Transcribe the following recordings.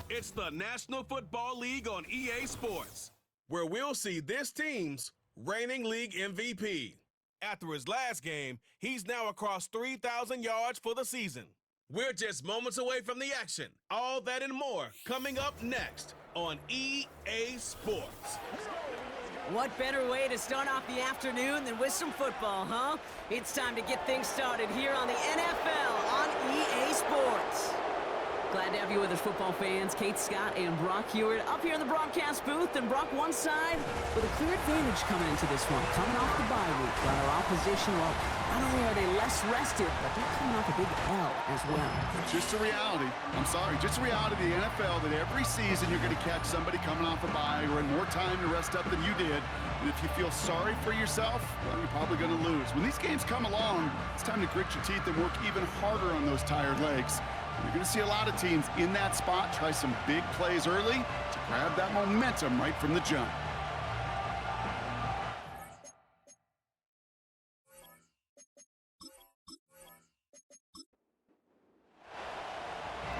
It's the National Football League on EA Sports, where we'll see this team's reigning league MVP. After his last game, he's now across 3,000 yards for the season. We're just moments away from the action. All that and more coming up next on EA Sports. What better way to start off the afternoon than with some football, huh? It's time to get things started here on the NFL on EA Sports. Glad to have you with us, football fans. Kate Scott and Brock Hewitt up here in the broadcast booth. And Brock, one side with a clear advantage coming into this one. Coming off the bye week. While our opposition, well, not only are they less rested, but they're coming off a big L as well. Just a reality. I'm sorry. Just a reality of the NFL that every season you're going to catch somebody coming off a bye who had more time to rest up than you did. And if you feel sorry for yourself, well, you're probably going to lose. When these games come along, it's time to grit your teeth and work even harder on those tired legs. You're going to see a lot of teams in that spot try some big plays early to grab that momentum right from the jump.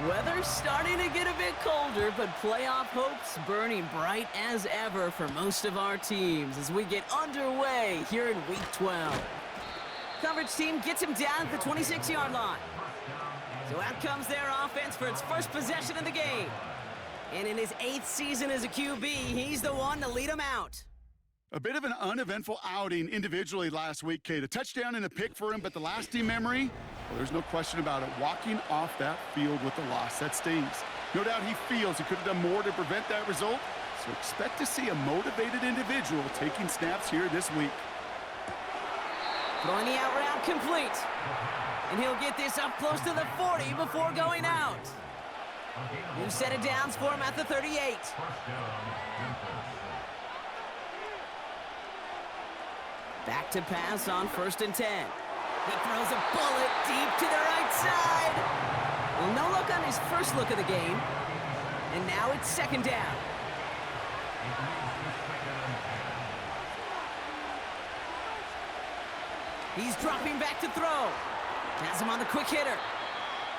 Weather's starting to get a bit colder, but playoff hopes burning bright as ever for most of our teams as we get underway here in Week 12. Coverage team gets him down at the 26-yard line. So out comes their offense for its first possession of the game. And in his 8th season as a QB, he's the one to lead them out. A bit of an uneventful outing individually last week, Kate. A touchdown and a pick for him, but the lasting memory, well, there's no question about it. Walking off that field with the loss, that stings. No doubt he feels he could have done more to prevent that result, so expect to see a motivated individual taking snaps here this week. Throwing the out route complete. And he'll get this up close to the 40 before going out. New set of downs for him at the 38. Back to pass on 1st and 10. He throws a bullet deep to the right side. Well, no look on his first look of the game. And now it's 2nd down. He's dropping back to throw. Has him on the quick hitter.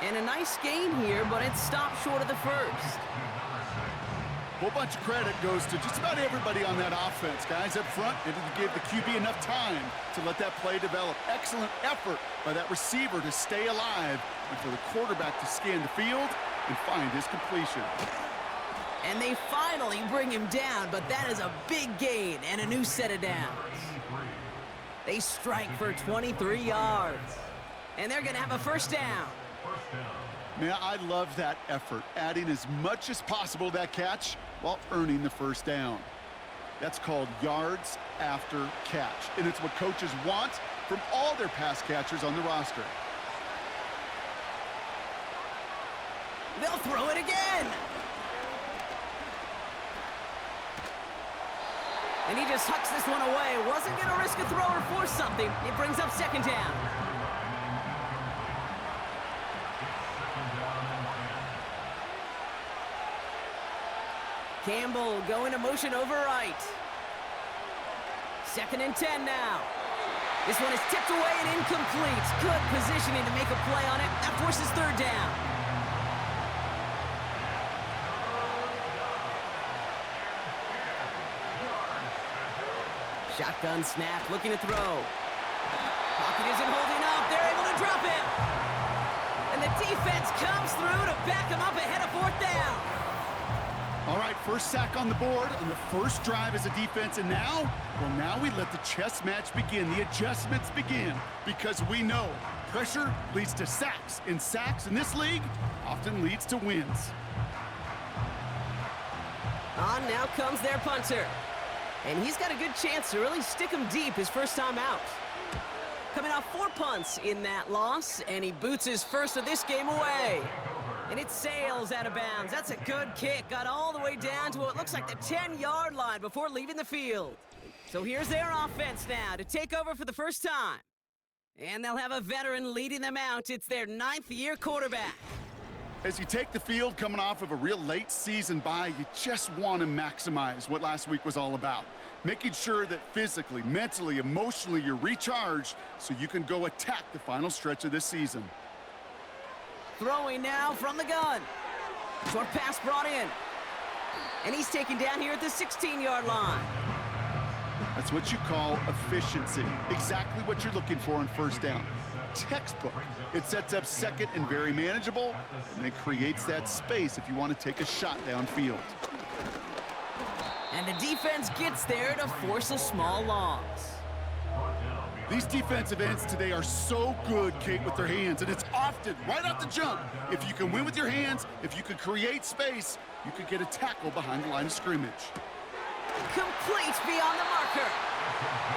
And a nice gain here, but it stopped short of the first. A whole bunch of credit goes to just about everybody on that offense. Guys up front, they didn't give the QB enough time to let that play develop. Excellent effort by that receiver to stay alive and for the quarterback to scan the field and find his completion. And they finally bring him down, but that is a big gain and a new set of downs. They strike for 23 yards. And they're going to have a 1st down. Man, I love that effort, adding as much as possible to that catch while earning the 1st down. That's called yards after catch, and it's what coaches want from all their pass catchers on the roster. They'll throw it again. And he just hucks this one away. Wasn't going to risk a throw or force something. It brings up 2nd down. Campbell going to motion over right. 2nd and 10 now. This one is tipped away and incomplete. Good positioning to make a play on it. That forces 3rd down. Shotgun snap, looking to throw. Pocket isn't holding up. They're able to drop it. And the defense comes through to back him up ahead of 4th down. All right, first sack on the board on the first drive as a defense, and now we let the chess match begin, the adjustments begin, because we know pressure leads to sacks, and sacks in this league often leads to wins. On now comes their punter, and he's got a good chance to really stick him deep his first time out. Coming off 4 punts in that loss, and he boots his first of this game away. And it sails out of bounds. That's a good kick. Got all the way down to what looks like the 10-yard line before leaving the field. So here's their offense now to take over for the first time. And they'll have a veteran leading them out. It's their 9th-year quarterback. As you take the field coming off of a real late season bye, you just want to maximize what last week was all about. Making sure that physically, mentally, emotionally, you're recharged so you can go attack the final stretch of this season. Throwing now from the gun. Short pass brought in. And he's taken down here at the 16-yard line. That's what you call efficiency. Exactly what you're looking for on first down. Textbook. It sets up second and very manageable, and it creates that space if you want to take a shot downfield. And the defense gets there to force a small loss. These defensive ends today are so good, Kate, with their hands, and it's often right off the jump. If you can win with your hands, if you can create space, you could get a tackle behind the line of scrimmage. Complete beyond the marker.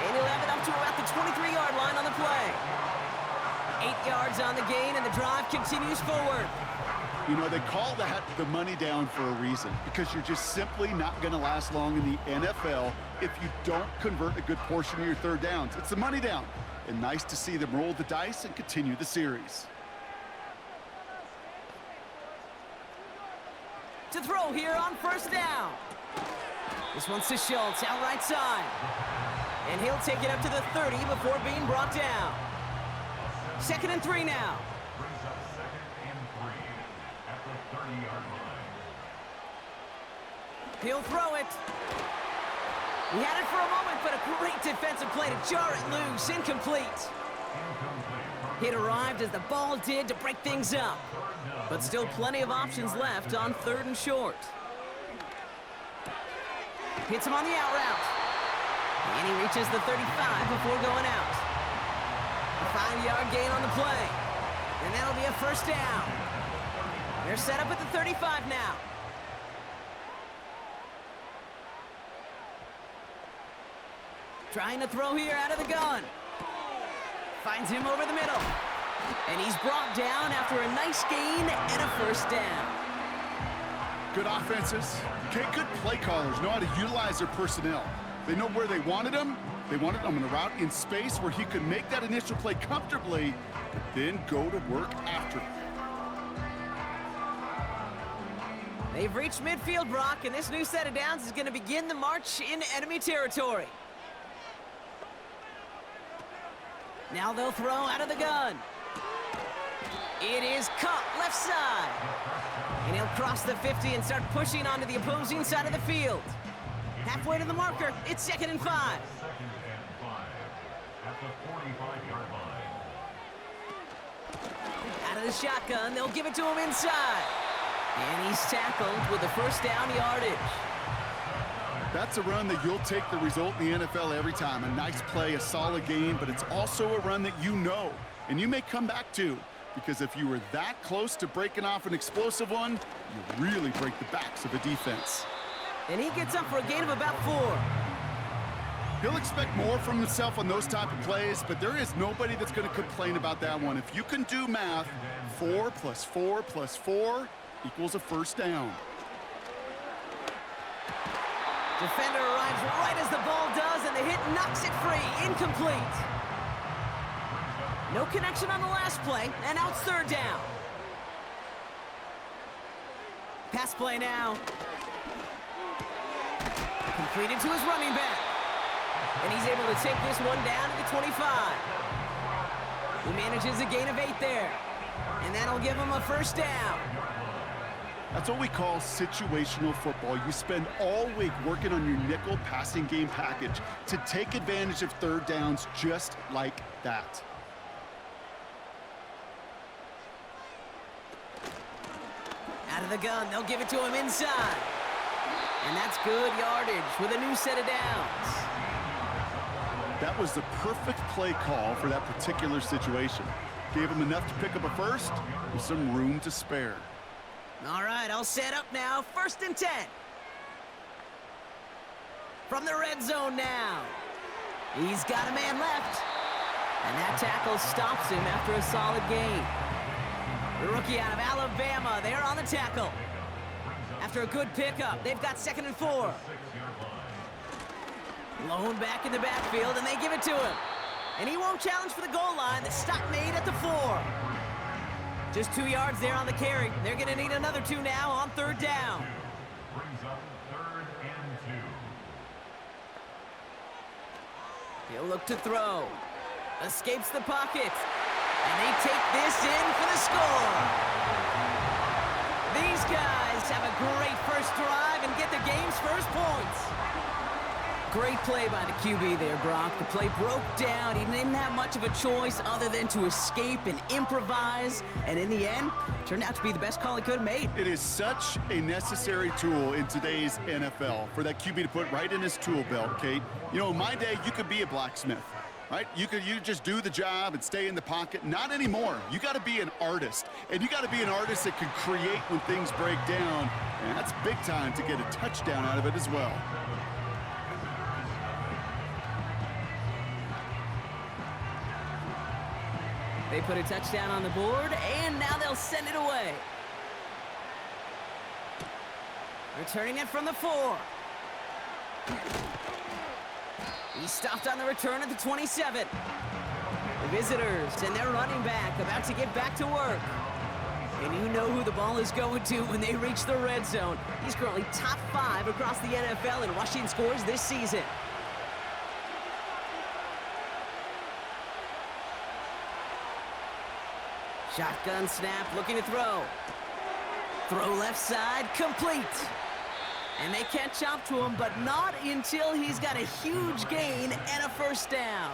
And he'll have it up to about the 23-yard line on the play. 8 yards on the gain, and the drive continues forward. You know, they call that the money down for a reason, because you're just simply not going to last long in the NFL if you don't convert a good portion of your third downs. It's the money down, and nice to see them roll the dice and continue the series. To throw here on first down. This one's to Schultz, out right side. And he'll take it up to the 30 before being brought down. 2nd and 3 now. He'll throw it. He had it for a moment, but a great defensive play to jar it loose. Incomplete. It arrived as the ball did to break things up. But still plenty of options left on 3rd and short. Hits him on the out route. And he reaches the 35 before going out. A 5-yard gain on the play. And that'll be a first down. They're set up at the 35 now. Trying to throw here out of the gun. Finds him over the middle. And he's brought down after a nice gain and a first down. Good offenses. Okay, good play callers know how to utilize their personnel. They know where they wanted him. They wanted him in a route in space where he could make that initial play comfortably, but then go to work after. They've reached midfield, Brock, and this new set of downs is going to begin the march in enemy territory. Now they'll throw out of the gun. It is caught left side. And he'll cross the 50 and start pushing onto the opposing side of the field. Halfway to the marker, it's 2nd and 5. At the 45-yard line. Out of the shotgun, they'll give it to him inside. And he's tackled with the first down yardage. That's a run that you'll take the result in the NFL every time. A nice play, a solid gain, but it's also a run that you know, and you may come back to, because if you were that close to breaking off an explosive one, you really break the backs of a defense. And he gets up for a gain of about 4. He'll expect more from himself on those type of plays, but there is nobody that's going to complain about that one. If you can do math, 4 + 4 + 4 equals a first down. Defender arrives right as the ball does, and the hit knocks it free. Incomplete. No connection on the last play, and now it's 3rd down. Pass play now. Completed to his running back. And he's able to take this one down to the 25. He manages a gain of 8 there. And that'll give him a first down. That's what we call situational football. You spend all week working on your nickel passing game package to take advantage of 3rd downs just like that. Out of the gun, they'll give it to him inside. And that's good yardage with a new set of downs. That was the perfect play call for that particular situation. Gave him enough to pick up a first with some room to spare. All right, I'll set up now. 1st and 10. From the red zone now. He's got a man left. And that tackle stops him after a solid gain. The rookie out of Alabama, they're on the tackle. After a good pickup, they've got 2nd and 4. Blown back in the backfield, and they give it to him. And he won't challenge for the goal line. The stop made at the 4. Just 2 yards there on the carry. They're going to need another 2 now on 3rd down. Brings up 3rd and 2. He'll look to throw. Escapes the pocket. And they take this in for the score. These guys great first drive and get the game's first points. Great play by the QB there, Brock. The play broke down. He didn't have much of a choice other than to escape and improvise. And in the end, turned out to be the best call he could have made. It is such a necessary tool in today's NFL for that QB to put right in his tool belt, Kate. You know, in my day, you could be a blacksmith, right? You just do the job and stay in the pocket. Not anymore. You got to be an artist. And you got to be an artist that can create when things break down. And that's big time to get a touchdown out of it as well. They put a touchdown on the board, and now they'll send it away. Returning it from the 4. He stopped on the return at the 27. The visitors and their running back about to get back to work. And you know who the ball is going to when they reach the red zone. He's currently top 5 across the NFL in rushing scores this season. Shotgun snap, looking to throw. Throw left side, complete. And they catch up to him, but not until he's got a huge gain and a first down.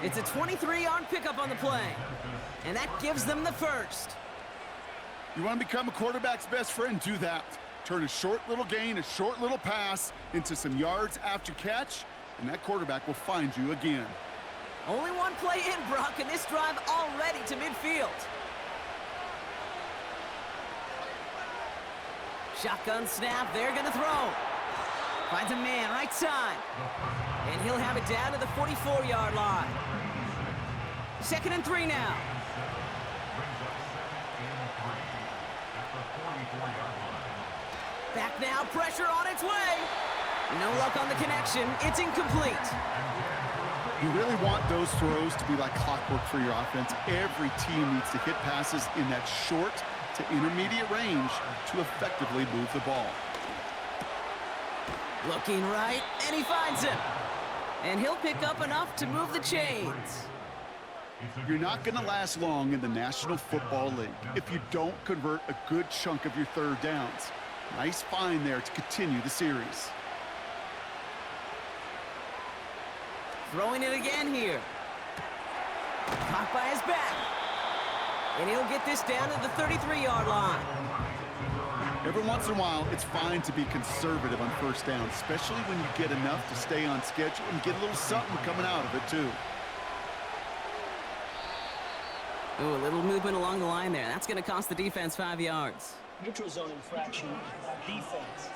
It's a 23-yard pickup on the play, and that gives them the first. You want to become a quarterback's best friend? Do that. Turn a short little gain, a short little pass into some yards after catch, and that quarterback will find you again. Only one play in, Brock, and this drive already to midfield. Shotgun snap, they're gonna throw. Finds a man right side. And he'll have it down to the 44-yard line. 2nd and 3 now. Back now, pressure on its way. No luck on the connection, it's incomplete. You really want those throws to be like clockwork for your offense. Every team needs to hit passes in that short to intermediate range to effectively move the ball. Looking right, and he finds him. And he'll pick up enough to move the chains. You're not going to last long in the National Football League if you don't convert a good chunk of your third downs. Nice find there to continue the series. Throwing it again here. Caught by his back. And he'll get this down to the 33-yard line. Every once in a while, it's fine to be conservative on first down, especially when you get enough to stay on schedule and get a little something coming out of it, too. Oh, a little movement along the line there. That's going to cost the defense 5 yards. Neutral zone infraction, defense.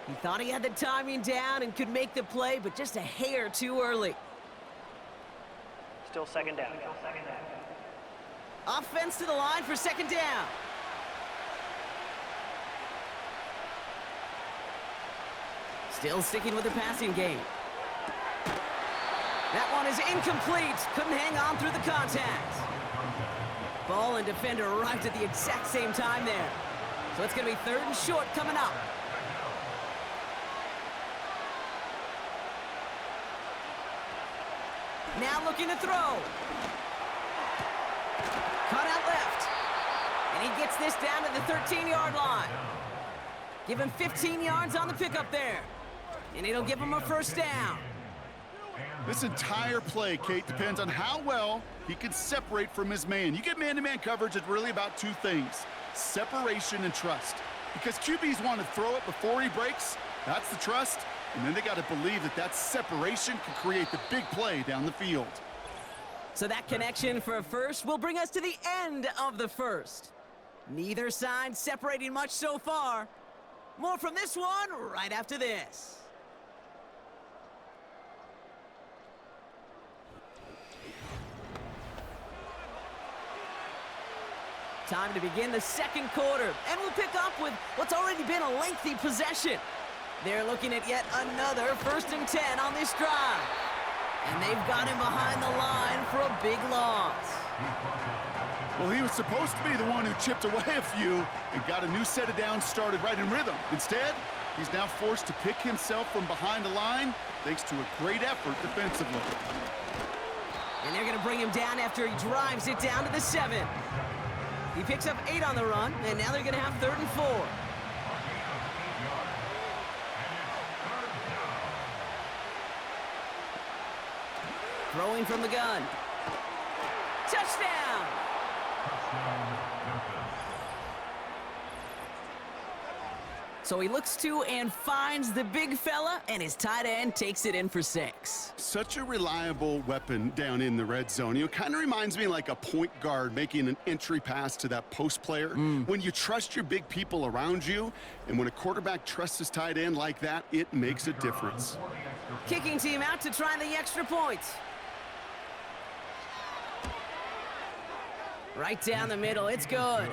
He thought he had the timing down and could make the play, but just a hair too early. Still second down. Offense to the line for 2nd down. Still sticking with the passing game. That one is incomplete. Couldn't hang on through the contact. Ball and defender arrived at the exact same time there. So it's going to be 3rd and short coming up. Now looking to throw. Cut out left. And he gets this down to the 13-yard line. Give him 15 yards on the pickup there. And it'll give him a first down. This entire play, Kate, depends on how well he can separate from his man. You get man-to-man coverage, it's really about 2 things: separation and trust. Because QBs want to throw it before he breaks. That's the trust. And then they got to believe that that separation can create the big play down the field. So that connection for a first will bring us to the end of the first. Neither side separating much so far. More from this one right after this. Time to begin the 2nd quarter, and we'll pick up with what's already been a lengthy possession. They're looking at yet another 1st and 10 on this drive. And they've got him behind the line for a big loss. Well, he was supposed to be the one who chipped away a few and got a new set of downs started right in rhythm. Instead, he's now forced to pick himself from behind the line thanks to a great effort defensively. And they're going to bring him down after he drives it down to the 7. He picks up 8 on the run, and now they're going to have 3rd and 4. Throwing from the gun. Touchdown! So he looks to and finds the big fella, and his tight end takes it in for 6. Such a reliable weapon down in the red zone. You know, kind of reminds me like a point guard making an entry pass to that post player. When you trust your big people around you, and when a quarterback trusts his tight end like that, it makes a difference. Kicking team out to try the extra point. Right down the middle, it's good.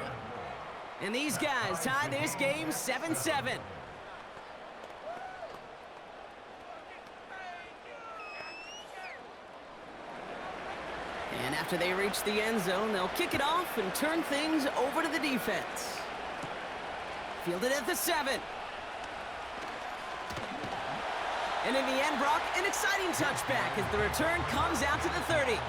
And these guys tie this game 7-7. And after they reach the end zone, they'll kick it off and turn things over to the defense. Fielded at the 7. And in the end, Brock, an exciting touchback as the return comes out to the 30.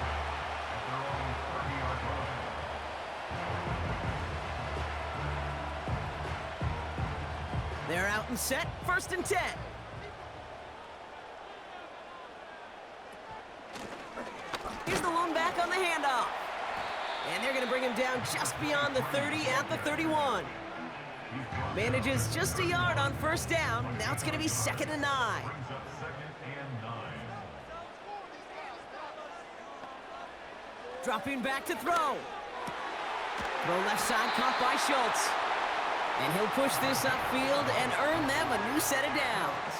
They're out and set, 1st and 10. Here's the lone back on the handoff. And they're going to bring him down just beyond the 30 at the 31. Manages just a yard on 1st down. Now it's going to be 2nd and 9. Dropping back to throw. Throw left side, caught by Schultz. And he'll push this upfield and earn them a new set of downs.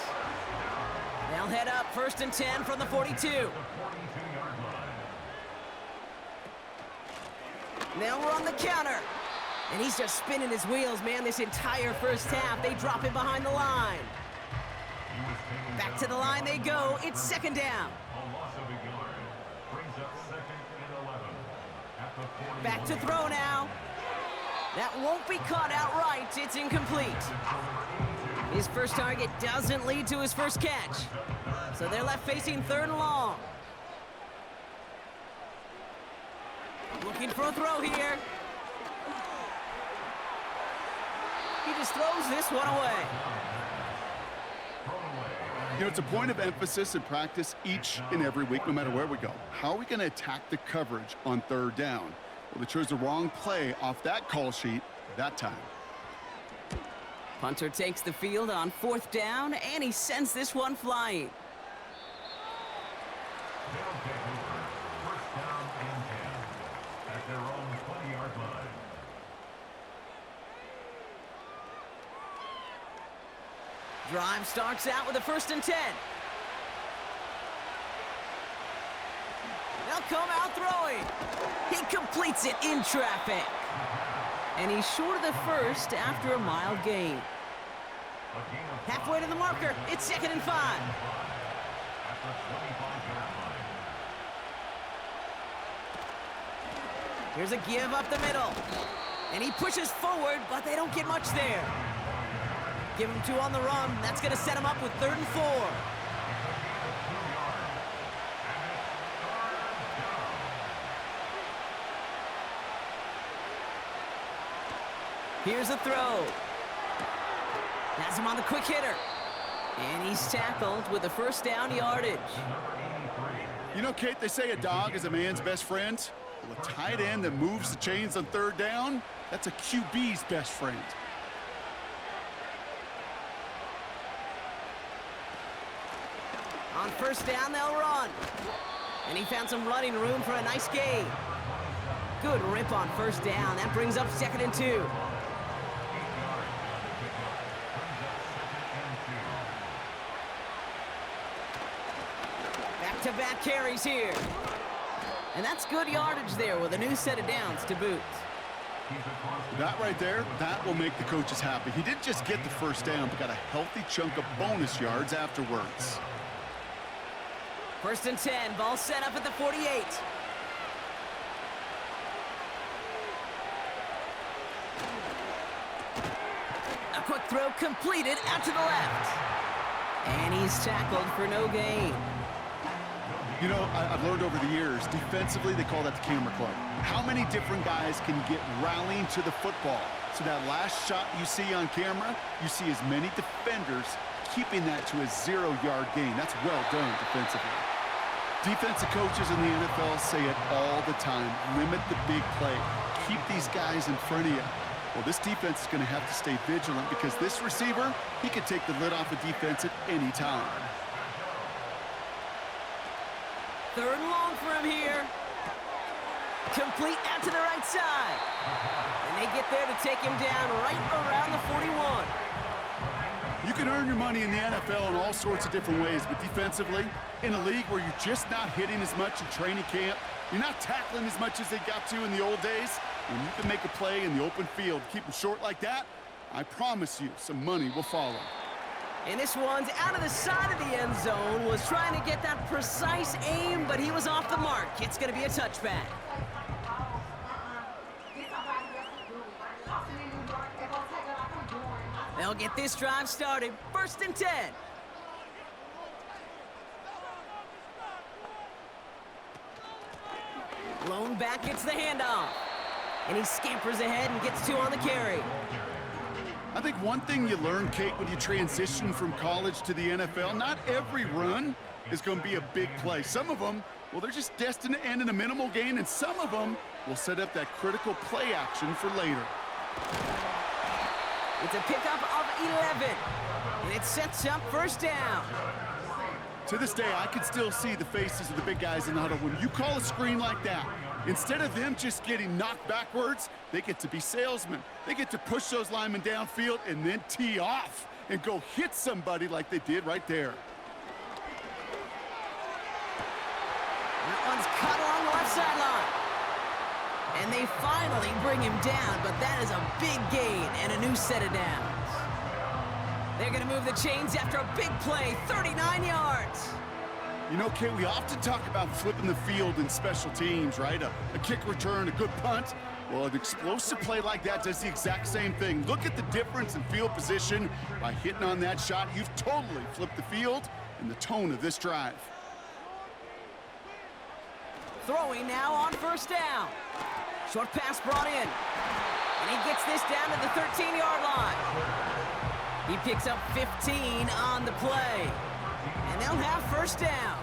They'll head up 1st and 10 from the 42. Now we're on the counter. And he's just spinning his wheels, man, this entire 1st half. They drop him behind the line. Back to the line they go. It's 2nd down. Back to throw now. That won't be caught outright. It's incomplete. His first target doesn't lead to his first catch. So they're left facing 3rd and long. Looking for a throw here. He just throws this one away. You know, it's a point of emphasis in practice each and every week, no matter where we go. How are we going to attack the coverage on 3rd down? Well, they chose the wrong play off that call sheet that time. Punter takes the field on 4th down, and he sends this one flying. Drive starts out with a 1st and 10. They'll come out throwing. He completes it in traffic. And he's short of the 1st after a mild gain. Halfway to the marker, it's 2nd and 5. Here's a give up the middle. And he pushes forward, but they don't get much there. Give him 2 on the run. That's going to set him up with 3rd and 4. Here's a throw. Has him on the quick hitter. And he's tackled with a 1st down yardage. You know, Kate, they say a dog is a man's best friend. Well, a tight end that moves the chains on 3rd down, that's a QB's best friend. On 1st down, they'll run. And he found some running room for a nice gain. Good rip on 1st down. That brings up 2nd and 2. Back-to-back carries here. And that's good yardage there with a new set of downs to boot. That right there, that will make the coaches happy. He didn't just get the 1st down, but got a healthy chunk of bonus yards afterwards. 1st and 10, ball set up at the 48. A quick throw completed out to the left. And he's tackled for no gain. You know, I've learned over the years, defensively, they call that the camera club. How many different guys can get rallying to the football? So that last shot you see on camera, you see as many defenders keeping that to a 0-yard gain. That's well done defensively. Defensive coaches in the NFL say it all the time. Limit the big play. Keep these guys in front of you. Well, this defense is going to have to stay vigilant because this receiver, he can take the lid off a defense at any time. 3rd and long for him here. Complete out to the right side. And they get there to take him down right around the 41. You can earn your money in the NFL in all sorts of different ways, but defensively, in a league where you're just not hitting as much in training camp, you're not tackling as much as they got to in the old days, when you can make a play in the open field, keep them short like that, I promise you some money will follow. And this one's out of the side of the end zone, was trying to get that precise aim, but he was off the mark. It's going to be a touchback. They'll get this drive started. 1st and 10. Blown back, gets the handoff. And he scampers ahead and gets 2 on the carry. I think one thing you learn, Kate, when you transition from college to the NFL, not every run is going to be a big play. Some of them, well, they're just destined to end in a minimal gain, and some of them will set up that critical play action for later. It's a pickup of 11, and it sets up 1st down. To this day, I can still see the faces of the big guys in the huddle. When you call a screen like that, instead of them just getting knocked backwards, they get to be salesmen. They get to push those linemen downfield and then tee off and go hit somebody like they did right there. That one's cut along the left sideline. And they finally bring him down, but that is a big gain and a new set of downs. They're going to move the chains after a big play, 39 yards. You know, Kate, we often talk about flipping the field in special teams, right? A kick return, a good punt. Well, an explosive play like that does the exact same thing. Look at the difference in field position. By hitting on that shot, you've totally flipped the field and the tone of this drive. Throwing now on 1st down. Short pass brought in. And he gets this down to the 13-yard line. He picks up 15 on the play. And they'll have 1st down.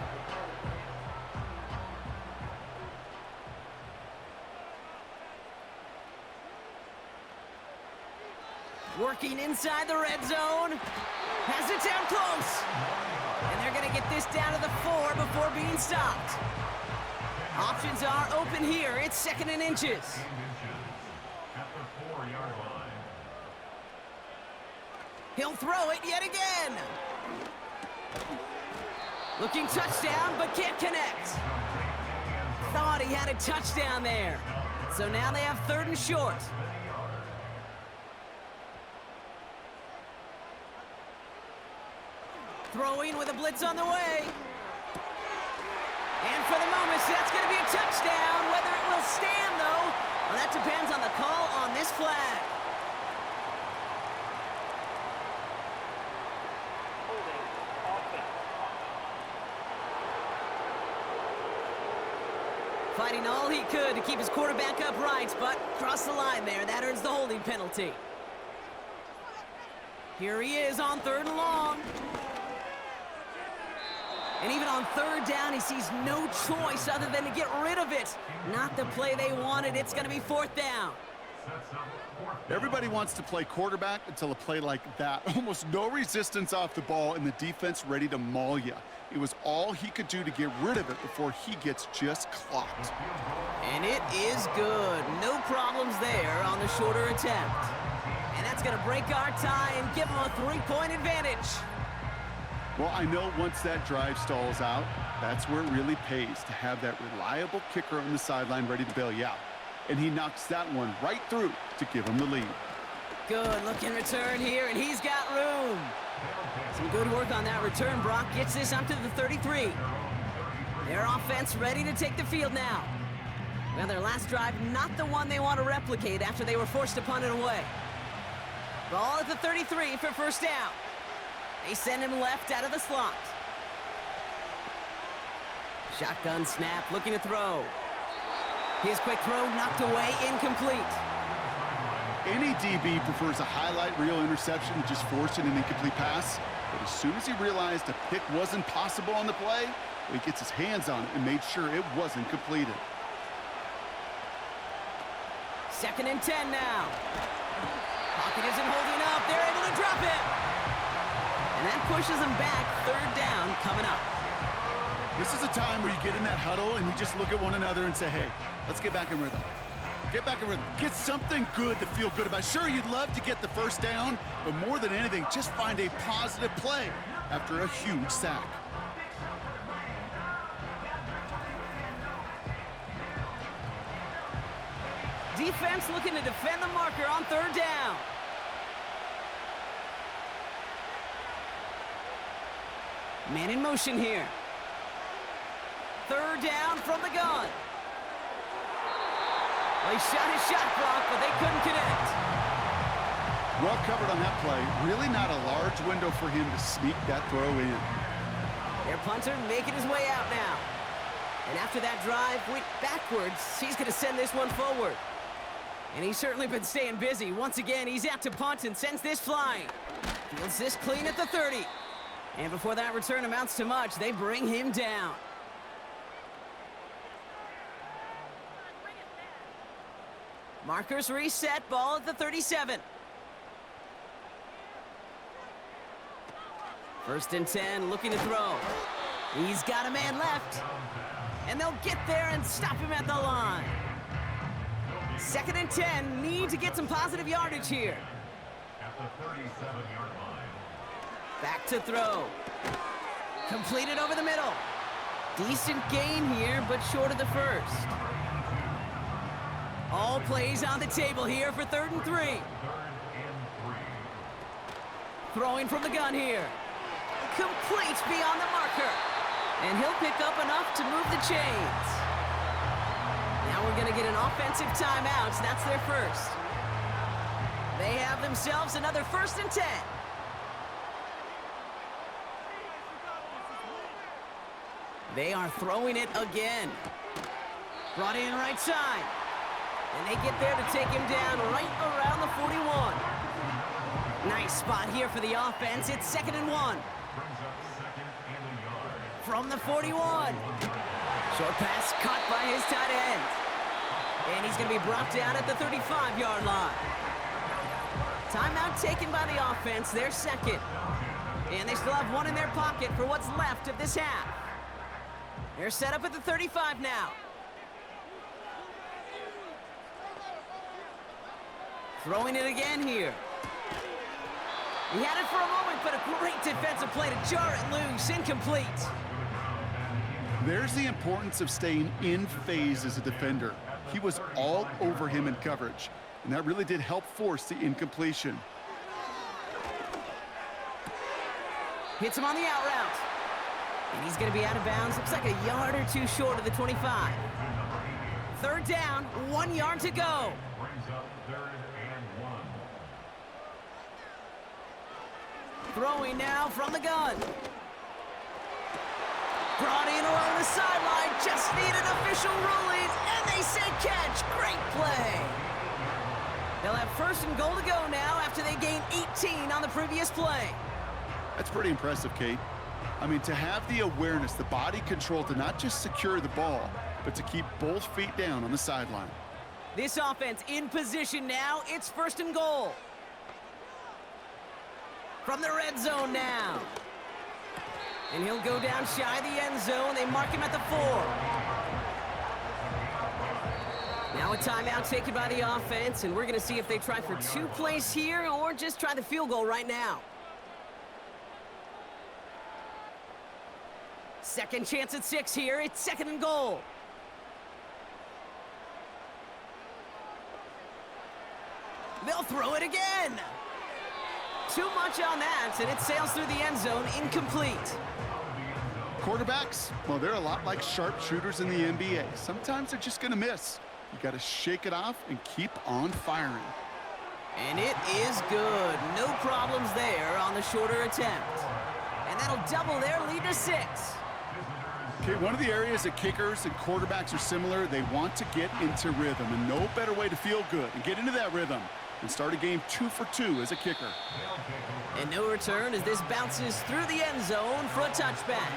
Working inside the red zone. Has it down close. And they're going to get this down to the 4 before being stopped. Options are open here. It's 2nd and inches. At the 4-yard line. He'll throw it yet again. Looking touchdown, but can't connect. Thought he had a touchdown there. So now they have 3rd and short. Throwing with a blitz on the way. And for the moment, that's going to be a touchdown. Whether it will stand, though, well, that depends on the call on this flag. Fighting all he could to keep his quarterback upright, but crossed the line there. That earns the holding penalty. Here he is on 3rd and long. And even on 3rd down, he sees no choice other than to get rid of it. Not the play they wanted. It's going to be 4th down. Everybody wants to play quarterback until a play like that. Almost no resistance off the ball and the defense ready to maul you. It was all he could do to get rid of it before he gets just clocked. And it is good. No problems there on the shorter attempt. And that's going to break our tie and give him a 3-point advantage. Well, I know once that drive stalls out, that's where it really pays to have that reliable kicker on the sideline ready to bail you out. And he knocks that one right through to give him the lead. Good looking return here, and he's got room. Some good work on that return. Brock gets this up to the 33. Their offense ready to take the field now. Well, their last drive, not the one they want to replicate after they were forced to punt it away. Ball at the 33 for 1st down. They send him left out of the slot. Shotgun snap, looking to throw. His quick throw knocked away, incomplete. Any DB prefers a highlight reel interception to just forcing an incomplete pass. But as soon as he realized a pick wasn't possible on the play, he gets his hands on it and made sure it wasn't completed. 2nd and 10 now. Pocket isn't holding up. They're able to drop it. And that pushes them back. 3rd down coming up. This is a time where you get in that huddle and you just look at one another and say, hey, let's get back in rhythm. Get back in rhythm. Get something good to feel good about. Sure, you'd love to get the 1st down, but more than anything, just find a positive play after a huge sack. Defense looking to defend the marker on 3rd down. Man in motion here. 3rd down from the gun. Well, he shot his shot clock, but they couldn't connect. Well covered on that play. Really not a large window for him to sneak that throw in. Their punter making his way out now. And after that drive went backwards, he's going to send this one forward. And he's certainly been staying busy. Once again, he's out to punt and sends this flying. Fields this clean at the 30. And before that return amounts to much, they bring him down. Markers reset, ball at the 37. 1st and 10, looking to throw. He's got a man left. And they'll get there and stop him at the line. 2nd and 10, need to get some positive yardage here. At the 37-yard line. Back to throw. Completed over the middle. Decent gain here, but short of the 1st. All plays on the table here for 3rd and 3. 3rd and 3. Throwing from the gun here. Complete beyond the marker. And he'll pick up enough to move the chains. Now we're going to get an offensive timeout. That's their 1st. They have themselves another 1st and 10. They are throwing it again. Brought in right side. And they get there to take him down right around the 41. Nice spot here for the offense. It's 2nd and 1. Brings up 2nd and a yard. From the 41. Short pass caught by his tight end. And he's going to be brought down at the 35-yard line. Timeout taken by the offense, their 2nd. And they still have one in their pocket for what's left of this half. They're set up at the 35 now. Throwing it again here. He had it for a moment, but a great defensive play to jar it loose. Incomplete. There's the importance of staying in phase as a defender. He was all over him in coverage, and that really did help force the incompletion. Hits him on the out route. And he's going to be out of bounds. Looks like a yard or 2 short of the 25. 3rd down, 1 yard to go. Brings up 3rd and 1. Throwing now from the gun. Brought in along the sideline. Just need an official ruling. And they say catch. Great play. They'll have 1st and goal to go now after they gained 18 on the previous play. That's pretty impressive, Kate. I mean, to have the awareness, the body control to not just secure the ball, but to keep both feet down on the sideline. This offense in position now. It's 1st and goal. From the red zone now. And he'll go down shy of the end zone. They mark him at the 4. Now a timeout taken by the offense, and we're going to see if they try for 2 plays here or just try the field goal right now. 2nd chance at 6 here. It's 2nd and goal. They'll throw it again. Too much on that, and it sails through the end zone, incomplete. Quarterbacks, well, they're a lot like sharpshooters in the NBA. Sometimes they're just going to miss. You got to shake it off and keep on firing. And it is good. No problems there on the shorter attempt. And that'll double their lead to 6. Okay, one of the areas that kickers and quarterbacks are similar, they want to get into rhythm, and no better way to feel good and get into that rhythm than start a game 2 for 2 as a kicker. And no return as this bounces through the end zone for a touchback.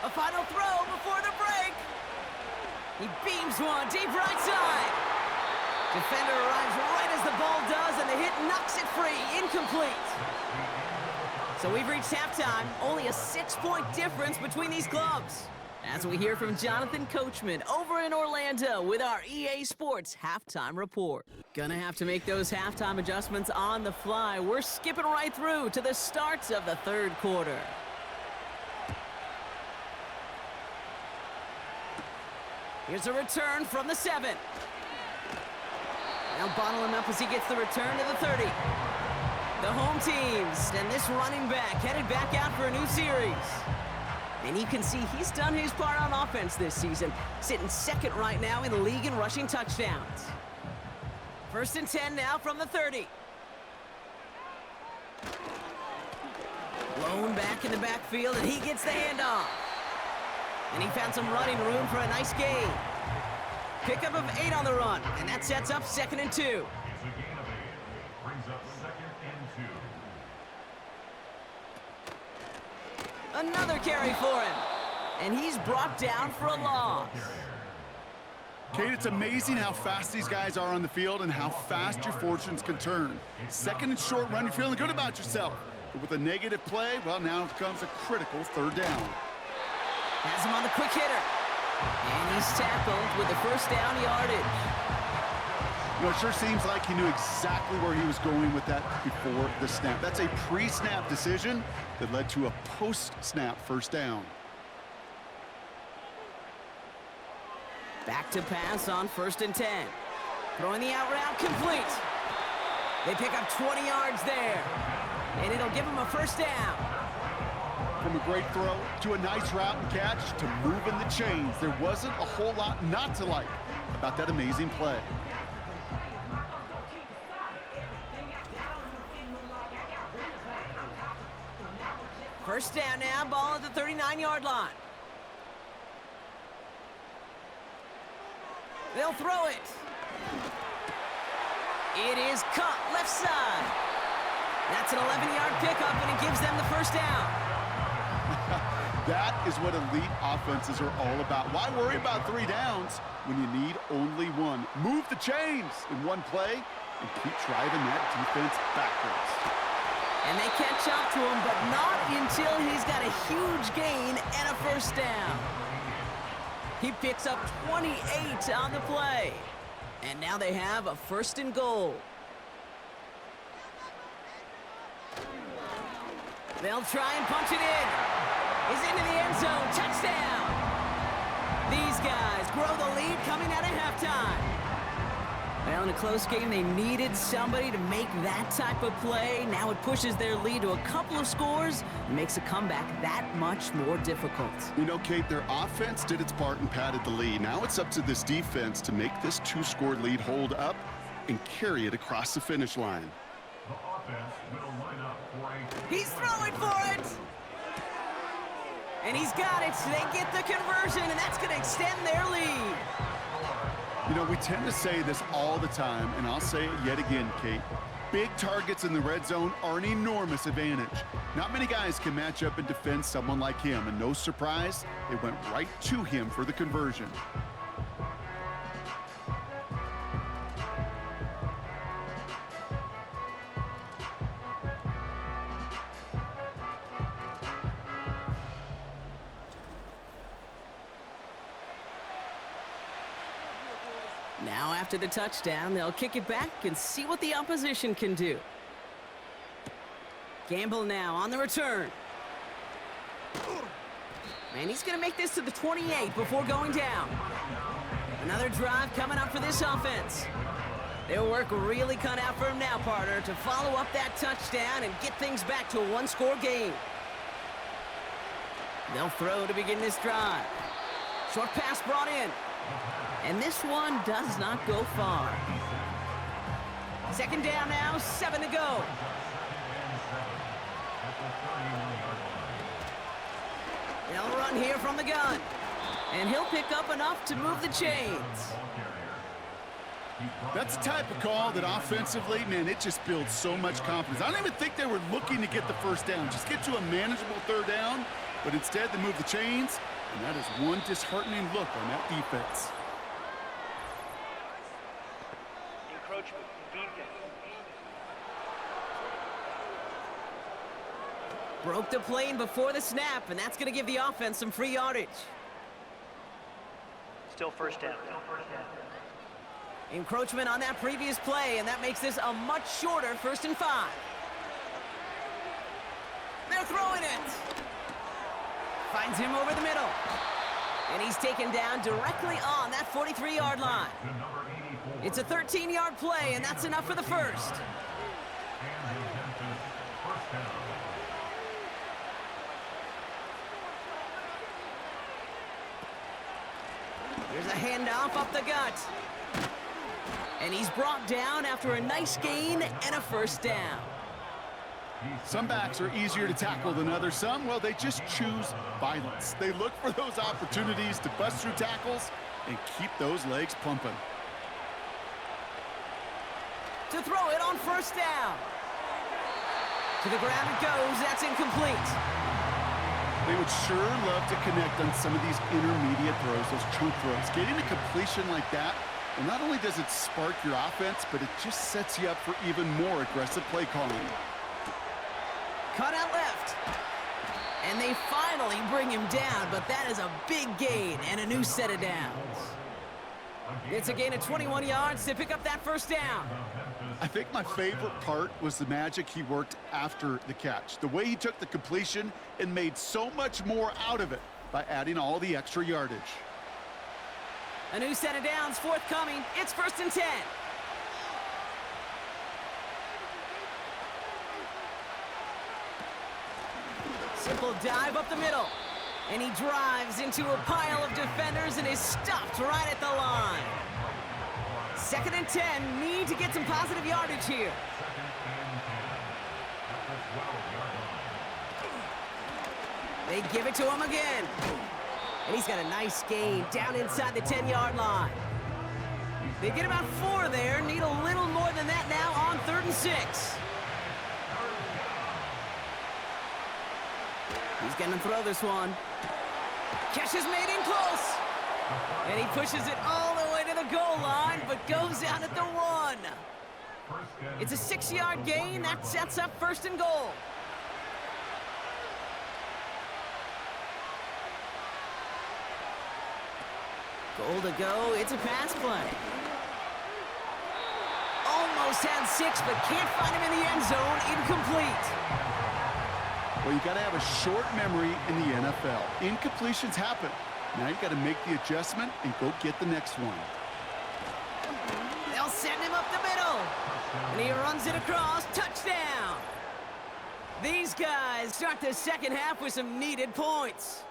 A final throw before the break. He beams one deep right side. Defender arrives right as the ball does, and the hit knocks it free. Incomplete. So we've reached halftime. Only a 6-point difference between these clubs. As we hear from Jonathan Coachman over in Orlando with our EA Sports Halftime Report. Gonna have to make those halftime adjustments on the fly. We're skipping right through to the start of the third quarter. Here's a return from the 7. Now bottle him up as he gets the return to the 30. The home teams, and this running back headed back out for a new series. And you can see he's done his part on offense this season, sitting second right now in the league in rushing touchdowns. 1st and 10 now from the 30. Blown back in the backfield, and he gets the handoff. And he found some running room for a nice gain. Pickup of 8 on the run, and that sets up 2nd and 2. It's a gain of 8. Brings up 2nd and 2. Another carry for him, and he's brought down for a loss. Kate, it's amazing how fast these guys are on the field and how fast your fortunes can turn. 2nd and short run, you're feeling good about yourself. But with a negative play, well, now comes a critical 3rd down. Has him on the quick hitter. And he's tackled with the 1st down yardage. You know, it sure seems like he knew exactly where he was going with that before the snap. That's a pre-snap decision that led to a post-snap 1st down. Back to pass on 1st and 10. Throwing the out route complete. They pick up 20 yards there. And it'll give him a 1st down. From a great throw to a nice route and catch to moving the chains. There wasn't a whole lot not to like about that amazing play. First down now, ball at the 39-yard line. They'll throw it. It is caught left side. That's an 11-yard pickup, and it gives them the 1st down. That is what elite offenses are all about. Why worry about 3 downs when you need only 1? Move the chains in one play and keep driving that defense backwards. And they catch up to him, but not until he's got a huge gain and a 1st down. He picks up 28 on the play. And now they have a 1st and goal. They'll try and punch it in. He's into the end zone. Touchdown. These guys grow the lead coming out of halftime. Well, in a close game, they needed somebody to make that type of play. Now it pushes their lead to a couple of scores and makes a comeback that much more difficult. You know, Kate, their offense did its part and padded the lead. Now it's up to this defense to make this 2-score lead hold up and carry it across the finish line. The offense will line up for a... He's throwing for it. And he's got it. They get the conversion, and that's going to extend their lead. You know, we tend to say this all the time, and I'll say it yet again, Kate. Big targets in the red zone are an enormous advantage. Not many guys can match up and defend someone like him, and no surprise, they went right to him for the conversion. Now after the touchdown, they'll kick it back and see what the opposition can do. Gamble now on the return. And he's going to make this to the 28 before going down. Another drive coming up for this offense. Their work really cut out for him now, partner, to follow up that touchdown and get things back to a 1-score game. They'll throw to begin this drive. Short pass brought in. And this one does not go far. 2nd down now, 7 to go. They'll run here from the gun. And he'll pick up enough to move the chains. That's the type of call that offensively, man, it just builds so much confidence. I don't even think they were looking to get the first down. Just get to a manageable third down, but instead they move the chains, and that is one disheartening look on that defense. Encroachment, defense. Broke the plane before the snap, and that's going to give the offense some free yardage. Still first down. Encroachment on that previous play, and that makes this a much shorter 1st and 5. They're throwing it. Finds him over the middle. And he's taken down directly on that 43-yard line. It's a 13-yard play, and that's enough for the first. Here's a handoff up the gut. And he's brought down after a nice gain and a first down. Some backs are easier to tackle than others. Some, well, they just choose violence. They look for those opportunities to bust through tackles and keep those legs pumping. To throw it on first down. To the ground it goes. That's incomplete. They would sure love to connect on some of these intermediate throws, those chunk throws. Getting a completion like that, well, not only does it spark your offense, but it just sets you up for even more aggressive play calling. Cut out left. And they finally bring him down, but that is a big gain and a new set of downs. It's a gain of 21 yards to pick up that first down. I think my favorite part was the magic he worked after the catch. The way he took the completion and made so much more out of it by adding all the extra yardage. A new set of downs forthcoming. It's 1st and 10. Simple dive up the middle. And he drives into a pile of defenders and is stopped right at the line. 2nd and 10. Need to get some positive yardage here. They give it to him again. And he's got a nice gain down inside the 10-yard line. They get about 4 there. Need a little more than that now on 3rd and 6. He's going to throw this one. Catch is made in close. And he pushes it all the way to the goal line, but goes out at the 1. It's a 6-yard gain. That sets up 1st and goal. Goal to go. It's a pass play. Almost had 6, but can't find him in the end zone. Incomplete. Well, you got to have a short memory in the NFL. Incompletions happen. Now you got to make the adjustment and go get the next one. They'll send him up the middle. And he runs it across. Touchdown. These guys start the second half with some needed points.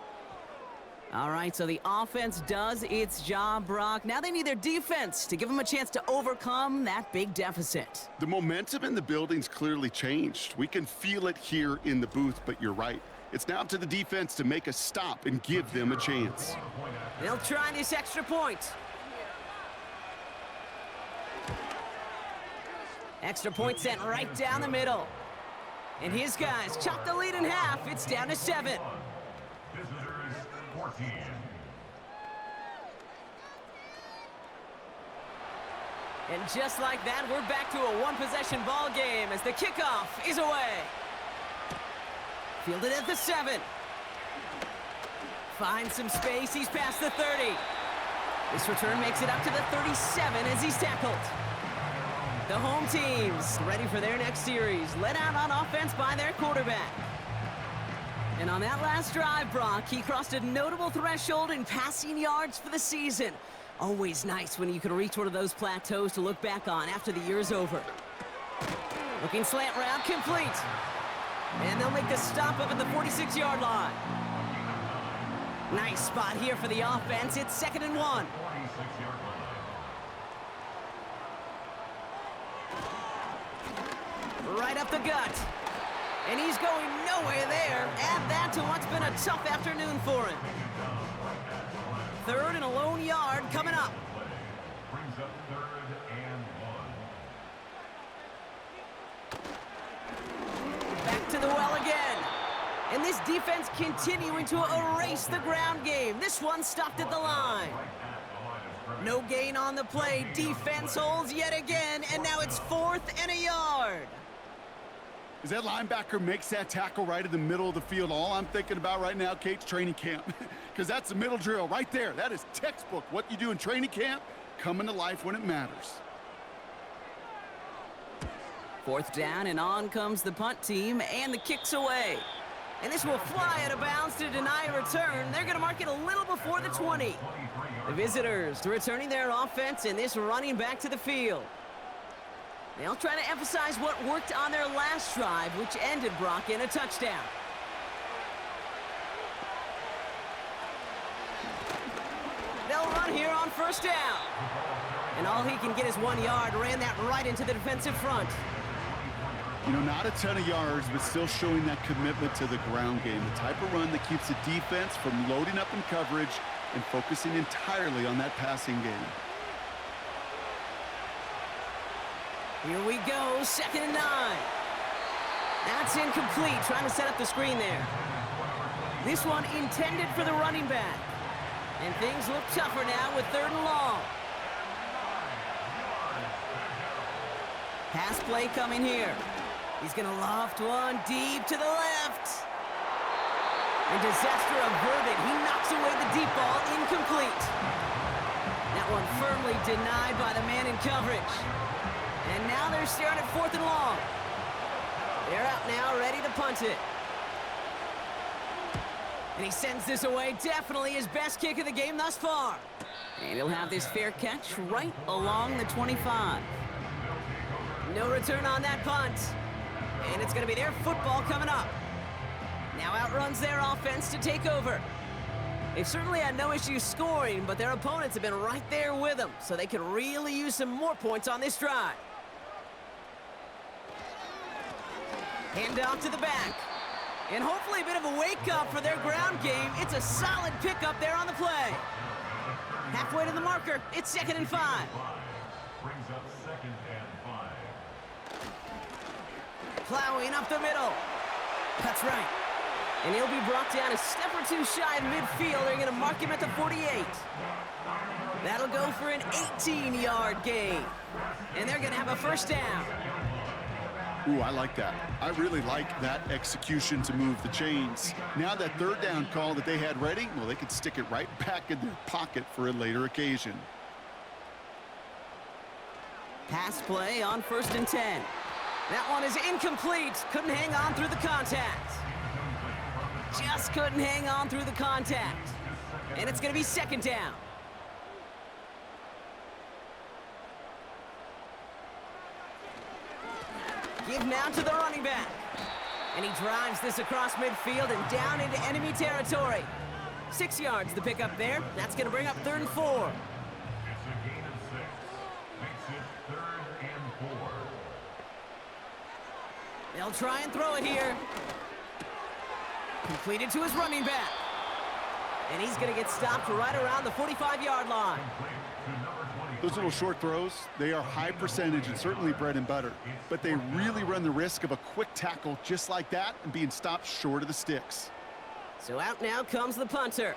All right, so the offense does its job, Brock. Now they need their defense to give them a chance to overcome that big deficit. The momentum in the building's clearly changed. We can feel it here in the booth, but you're right. It's now up to the defense to make a stop and give them a chance. They'll try this extra point. Extra point sent right down the middle. And his guys chop the lead in half. It's down to 7. And just like that, we're back to a one-possession ball game as the kickoff is away. Fielded at the 7. Finds some space. He's past the 30. This return makes it up to the 37 as he's tackled. The home team's ready for their next series, led out on offense by their quarterback. And on that last drive, Brock, he crossed a notable threshold in passing yards for the season. Always nice when you can reach one of those plateaus to look back on after the year's over. Looking slant route, complete. And they'll make the stop up at the 46-yard line. Nice spot here for the offense. It's 2nd and 1. Right up the gut. And he's going nowhere there. Add that to what's been a tough afternoon for him. Third and a lone yard coming up. Brings up 3rd and 1. Back to the well again. And this defense continuing to erase the ground game. This one stopped at the line. No gain on the play. Defense holds yet again, and now it's 4th and a yard. As that linebacker makes that tackle right in the middle of the field, all I'm thinking about right now, Kate's training camp. Because that's the middle drill right there. That is textbook. What you do in training camp, coming to life when it matters. 4th down, and on comes the punt team, and the kick's away. And this will fly out of bounds to deny a return. They're going to mark it a little before the 20. The visitors returning their offense, and this running back to the field. They'll try to emphasize what worked on their last drive, which ended, Brock, in a touchdown. They'll run here on 1st down. And all he can get is 1 yard. Ran that right into the defensive front. You know, not a ton of yards, but still showing that commitment to the ground game. The type of run that keeps the defense from loading up in coverage and focusing entirely on that passing game. Here we go, 2nd and 9. That's incomplete, trying to set up the screen there. This one intended for the running back. And things look tougher now with 3rd and long. Pass play coming here. He's going to loft one deep to the left. And disaster averted. He knocks away the deep ball, incomplete. That one firmly denied by the man in coverage. And now they're staring at 4th and long. They're out now, ready to punt it. And he sends this away, definitely his best kick of the game thus far. And he'll have this fair catch right along the 25. No return on that punt. And it's going to be their football coming up. Now outruns their offense to take over. They've certainly had no issue scoring, but their opponents have been right there with them, so they could really use some more points on this drive. Hand off to the back. And hopefully a bit of a wake-up for their ground game. It's a solid pickup there on the play. Halfway to the marker, it's 2nd and 5. Brings up 2nd and 5. Plowing up the middle. That's right. And he'll be brought down a step or two shy of midfield. They're going to mark him at the 48. That'll go for an 18-yard gain. And they're going to have a 1st down. Ooh, I like that. I really like that execution to move the chains. Now that 3rd down call that they had ready, well, they could stick it right back in their pocket for a later occasion. Pass play on 1st and 10. That one is incomplete. Couldn't hang on through the contact. Just couldn't hang on through the contact. And it's going to be 2nd down. Give now to the running back. And he drives this across midfield and down into enemy territory. 6 yards the pickup there. That's going to bring up 3rd and 4. It's a gain of 6. Makes it 3rd and 4. They'll try and throw it here. Completed to his running back. And he's going to get stopped right around the 45-yard line. Those little short throws, they are high percentage and certainly bread and butter. But they really run the risk of a quick tackle just like that and being stopped short of the sticks. So out now comes the punter.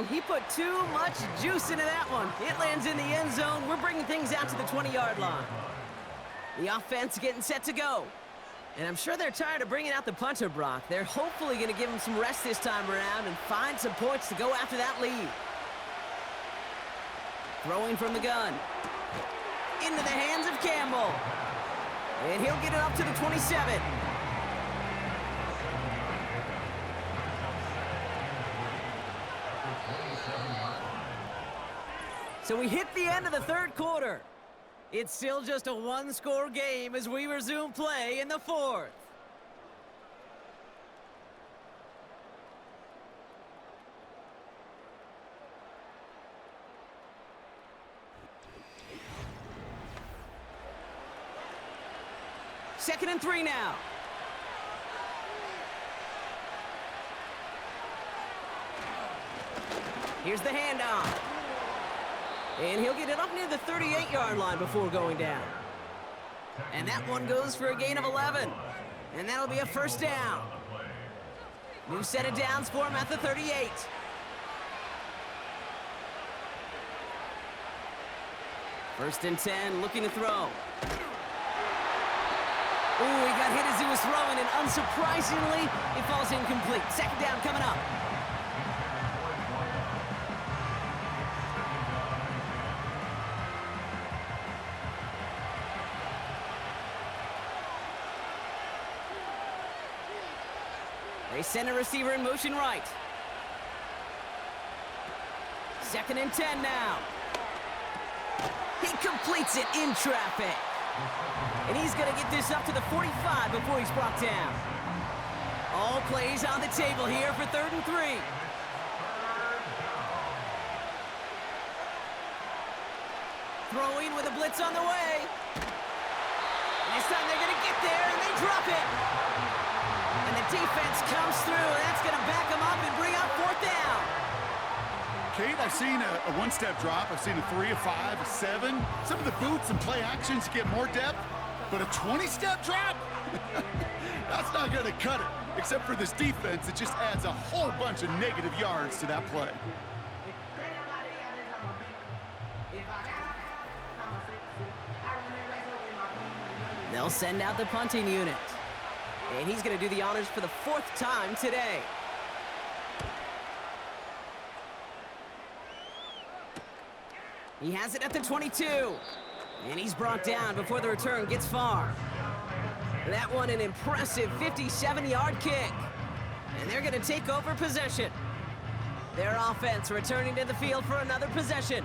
He put too much juice into that one. It lands in the end zone. We're bringing things out to the 20-yard line. The offense getting set to go. And I'm sure they're tired of bringing out the punter, Brock. They're hopefully going to give him some rest this time around and find some points to go after that lead. Throwing from the gun. Into the hands of Campbell. And he'll get it up to the 27. So we hit the end of the 3rd quarter. It's still just a 1-score game as we resume play in the 4th. 2nd and 3 now. Here's the handoff. And he'll get it up near the 38-yard line before going down. And that one goes for a gain of 11. And that'll be a first down. New set of downs for him at the 38. First and 10, looking to throw. Ooh, he got hit as he was throwing, and unsurprisingly, it falls incomplete. 2nd down coming up. They send a receiver in motion right. 2nd and 10 now. He completes it in traffic. And he's going to get this up to the 45 before he's brought down. All plays on the table here for 3rd and 3. Throwing with a blitz on the way. And this time they're going to get there, and they drop it. And the defense comes through, and that's going to back them up and bring up 4th down. Kate, I've seen a one-step drop. I've seen a 3, a 5, a 7. Some of the boots and play actions get more depth, but a 20-step drop? That's not going to cut it. Except for this defense, it just adds a whole bunch of negative yards to that play. They'll send out the punting unit. And he's going to do the honors for the 4th time today. He has it at the 22. And he's brought down before the return gets far. That one an impressive 57-yard kick. And they're going to take over possession. Their offense returning to the field for another possession.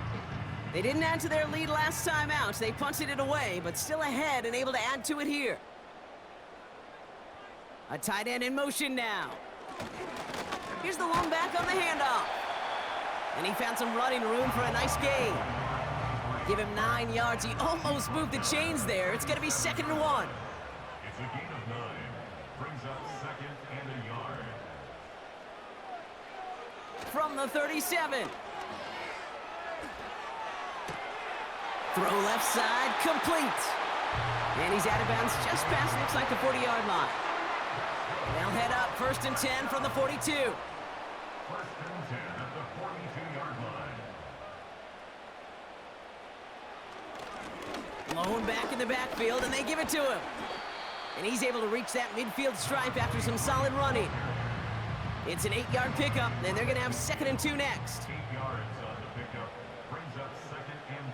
They didn't add to their lead last time out. They punted it away, but still ahead and able to add to it here. A tight end in motion now. Here's the lone back on the handoff. And he found some running room for a nice gain. Give him 9 yards. He almost moved the chains there. It's going to be 2nd and 1. It's a gain of 9. Brings up 2nd and a yard. From the 37. Throw left side, complete. And he's out of bounds just past, looks like the 40-yard line. They'll head up 1st and 10 from the 42. 1st and 10 at the 42-yard line. Lone back in the backfield, and they give it to him. And he's able to reach that midfield stripe after some solid running. It's an 8-yard pickup, and they're going to have 2nd and 2 next. 8 yards on the pickup. Brings up 2nd and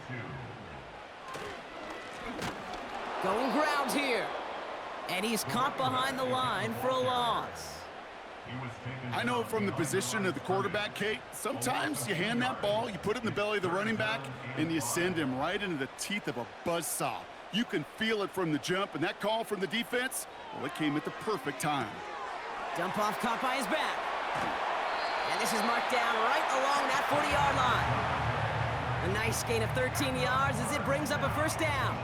2. Going ground here. And he's caught behind the line for a loss. I know from the position of the quarterback, Kate, sometimes you hand that ball, you put it in the belly of the running back, and you send him right into the teeth of a buzzsaw. You can feel it from the jump, and that call from the defense, well, it came at the perfect time. Dump off caught by his back. And this is marked down right along that 40-yard line. A nice gain of 13 yards as it brings up a 1st down.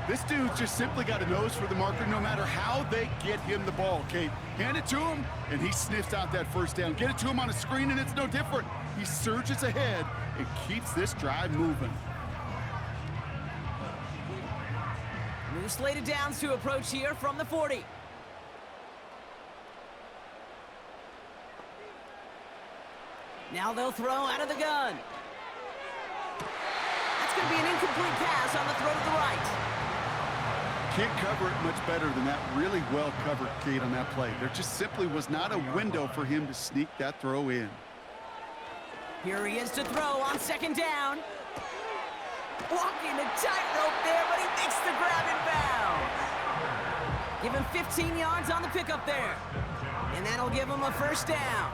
This dude just simply got a nose for the marker no matter how they get him the ball, Kate. Hand it to him, and he sniffs out that 1st down. Get it to him on a screen, and it's no different. He surges ahead and keeps this drive moving. New slated downs to approach here from the 40. Now they'll throw out of the gun. That's going to be an incomplete pass on the throw to the right. Can't cover it much better than that. Really well covered, Kate, on that play. There just simply was not a window for him to sneak that throw in. Here he is to throw on 2nd down. Walking a tightrope there, but he makes the grab and bounds. Give him 15 yards on the pickup there. And that'll give him a 1st down.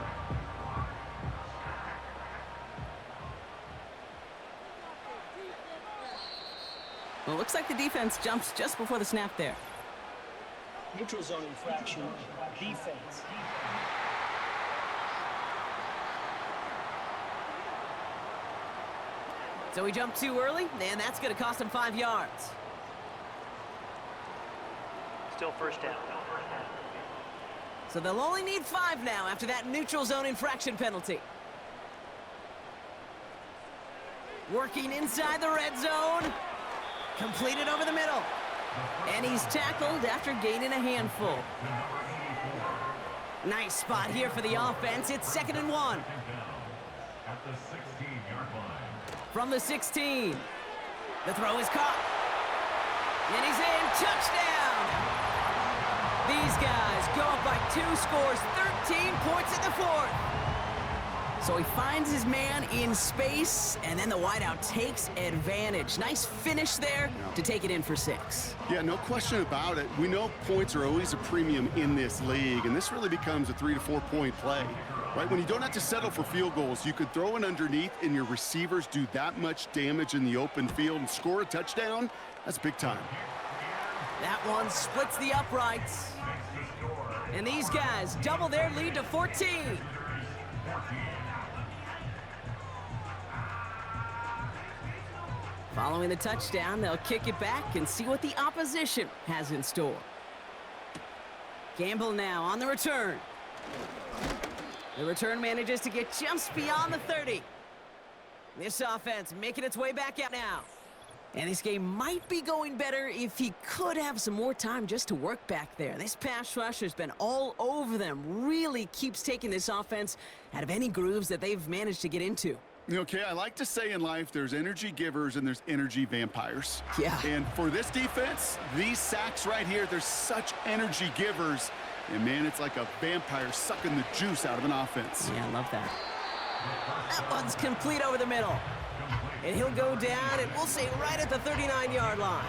Well, it looks like the defense jumps just before the snap there. Neutral zone infraction, defense. So he jumped too early, and that's going to cost him 5 yards. Still first down. So they'll only need 5 now after that neutral zone infraction penalty. Working inside the red zone. Completed over the middle. And he's tackled after gaining a handful. Nice spot here for the offense. It's 2nd and 1. At the 16-yard line. From the 16. The throw is caught. And he's in. Touchdown! These guys go up by 2 scores, 13 points in the 4th. So he finds his man in space, and then the wideout takes advantage. Nice finish there to take it in for 6. Yeah, no question about it. We know points are always a premium in this league, and this really becomes a 3 to 4 point play. Right, when you don't have to settle for field goals, you could throw it underneath and your receivers do that much damage in the open field and score a touchdown. That's big time. That one splits the uprights. And these guys double their lead to 14. Following the touchdown, they'll kick it back and see what the opposition has in store. Gamble now on the return. The return manages to get just beyond the 30. This offense making its way back out now. And this game might be going better if he could have some more time just to work back there. This pass rush has been all over them. Really keeps taking this offense out of any grooves that they've managed to get into. Okay, I like to say in life there's energy givers and there's energy vampires. Yeah. And for this defense, these sacks right here, they're such energy givers. And man, it's like a vampire sucking the juice out of an offense. Yeah, I love that. That one's complete over the middle. And he'll go down, and we'll say right at the 39-yard line.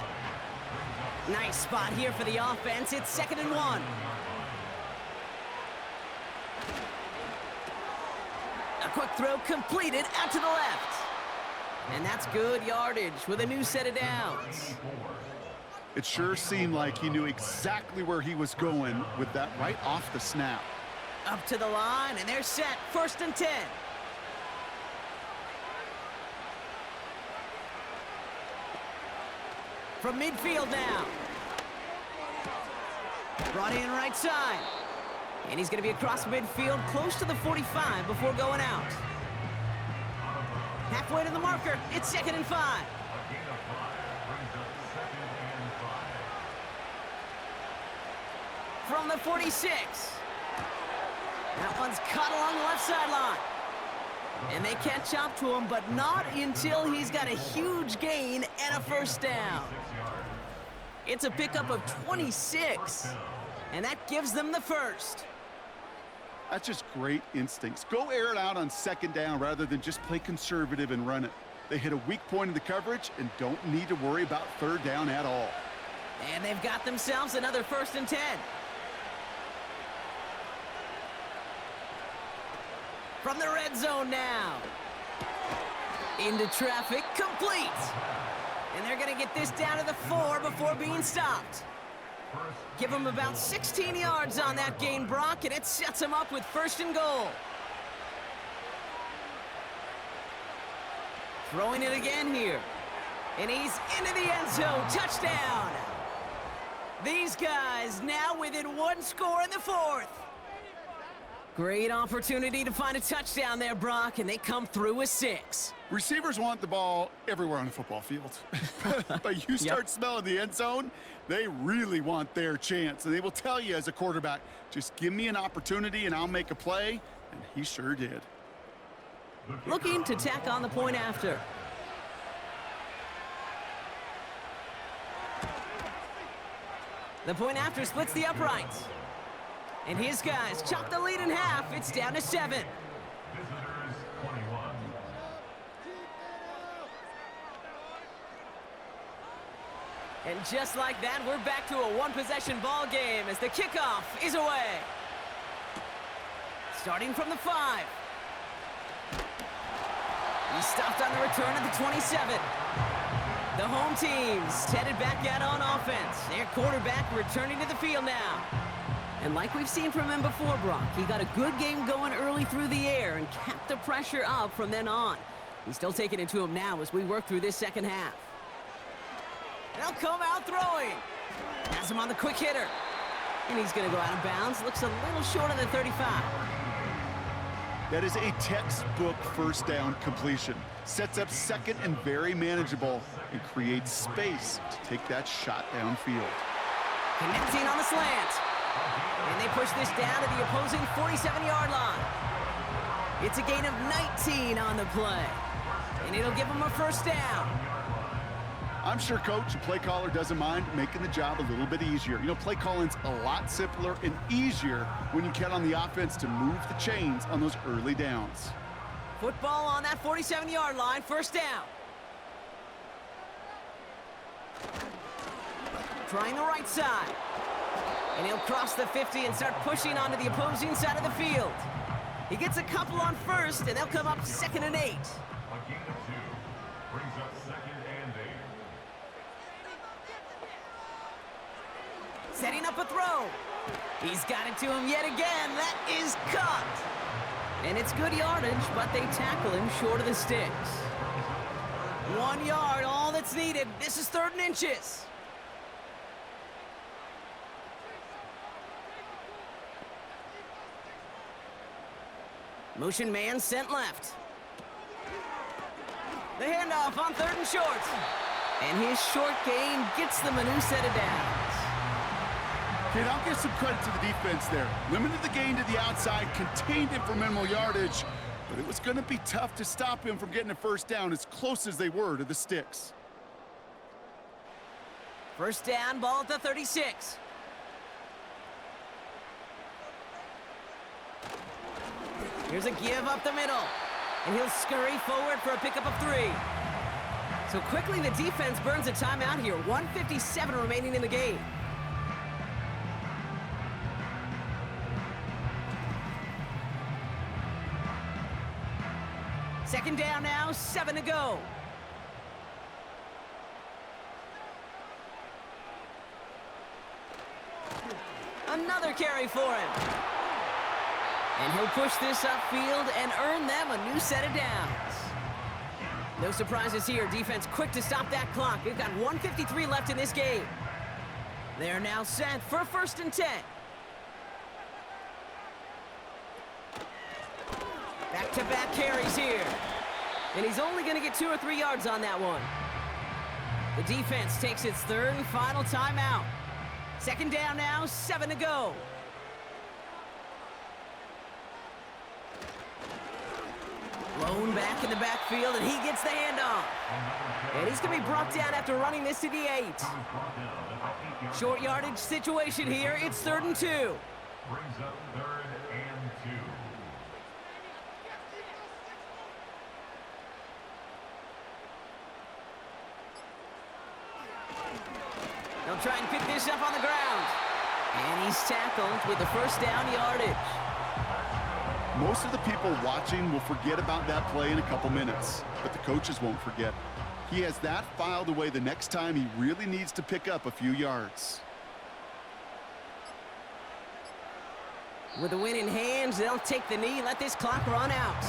Nice spot here for the offense. It's 2nd and 1. A quick throw completed out to the left. And that's good yardage with a new set of downs. It sure seemed like he knew exactly where he was going with that right off the snap. Up to the line, and they're set. 1st and 10. From midfield now. Brought in right side. And he's going to be across midfield close to the 45 before going out. Halfway to the marker. It's 2nd and 5. From the 46. That one's caught along the left sideline. And they catch up to him, but not until he's got a huge gain and a 1st down. It's a pickup of 26, and that gives them the 1st. That's just great instincts. Go air it out on 2nd down rather than just play conservative and run it. They hit a weak point in the coverage and don't need to worry about 3rd down at all. And they've got themselves another 1st and 10. From the red zone now. Into traffic, complete. And they're going to get this down to the 4 before being stopped. Give them about 16 yards on that gain, Brock, and it sets them up with 1st and goal. Throwing it again here. And he's into the end zone. Touchdown. These guys now within 1 score in the 4th. Great opportunity to find a touchdown there, Brock, and they come through with 6. Receivers want the ball everywhere on the football field. But you start smelling the end zone, they really want their chance. And they will tell you as a quarterback, just give me an opportunity and I'll make a play. And he sure did. Looking to tack on the point after. The point after splits the uprights. And his guys chop the lead in half. It's down to 7. Visitors 21. And just like that, we're back to a 1-possession ball game as the kickoff is away. Starting from the 5. He stopped on the return at the 27. The home team's headed back out on offense. Their quarterback returning to the field now. And like we've seen from him before, Brock, he got a good game going early through the air and kept the pressure up from then on. He's still taking it to him now as we work through this 2nd half. They'll come out throwing. Has him on the quick hitter. And he's going to go out of bounds. Looks a little short of the 35. That is a textbook first down completion. Sets up second and very manageable and creates space to take that shot downfield. Connecting on the slant. And they push this down to the opposing 47-yard line. It's a gain of 19 on the play. And it'll give them a first down. I'm sure coach and play caller doesn't mind making the job a little bit easier. You know, play calling's a lot simpler and easier when you count on the offense to move the chains on those early downs. Football on that 47-yard line, first down. Trying the right side. And he'll cross the 50 and start pushing onto the opposing side of the field. He gets a couple on first, and they'll come up 2nd and 8. A gain of 2 brings up 2nd and 8. Setting up a throw. He's got it to him yet again. That is caught. And it's good yardage, but they tackle him short of the sticks. 1 yard, all that's needed. This is 3rd and inches. Motion man sent left. The handoff on 3rd and short. And his short gain gets them a new set of downs. Okay, I'll give some credit to the defense there. Limited the gain to the outside, contained him for minimal yardage, but it was going to be tough to stop him from getting a first down as close as they were to the sticks. First down, ball at the 36. Here's a give up the middle. And he'll scurry forward for a pickup of 3. So quickly the defense burns a timeout here. 1:57 remaining in the game. Second down now, 7 to go. Another carry for him. And he'll push this upfield and earn them a new set of downs. No surprises here. Defense quick to stop that clock. They've got 1:53 left in this game. They're now set for 1st and 10. Back-to-back carries here. And he's only going to get 2 or 3 yards on that one. The defense takes its 3rd and final timeout. Second down now, 7 to go. Blown back in the backfield, and he gets the handoff. And he's going to be brought down after running this to the 8. Short yardage situation here. It's 3rd and 2. Brings up 3rd and 2. They'll try and pick this up on the ground. And he's tackled with the first down yardage. Most of the people watching will forget about that play in a couple minutes, but the coaches won't forget. He has that filed away the next time he really needs to pick up a few yards. With the win in hands, they'll take the knee, let this clock run out.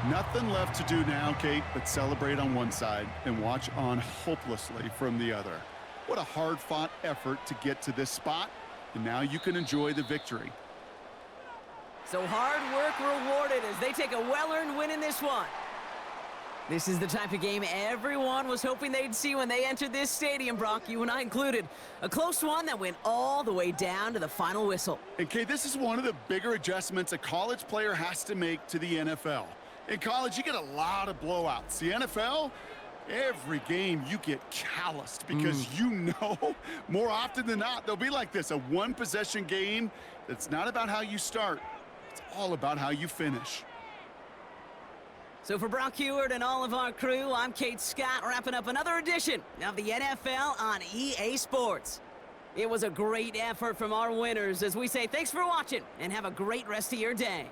Nothing left to do now, Kate, but celebrate on one side and watch on hopelessly from the other. What a hard-fought effort to get to this spot, and now you can enjoy the victory. So hard work rewarded as they take a well-earned win in this one. This is the type of game everyone was hoping they'd see when they entered this stadium, Brock, you and I included. A close one that went all the way down to the final whistle. And Kate, this is one of the bigger adjustments a college player has to make to the NFL. In college, you get a lot of blowouts. The NFL, every game you get calloused because you know more often than not they'll be like this, a one-possession game that's not about how you start. It's all about how you finish. So for Brock Heward and all of our crew, I'm Kate Scott, wrapping up another edition of the NFL on EA Sports. It was a great effort from our winners as we say thanks for watching and have a great rest of your day.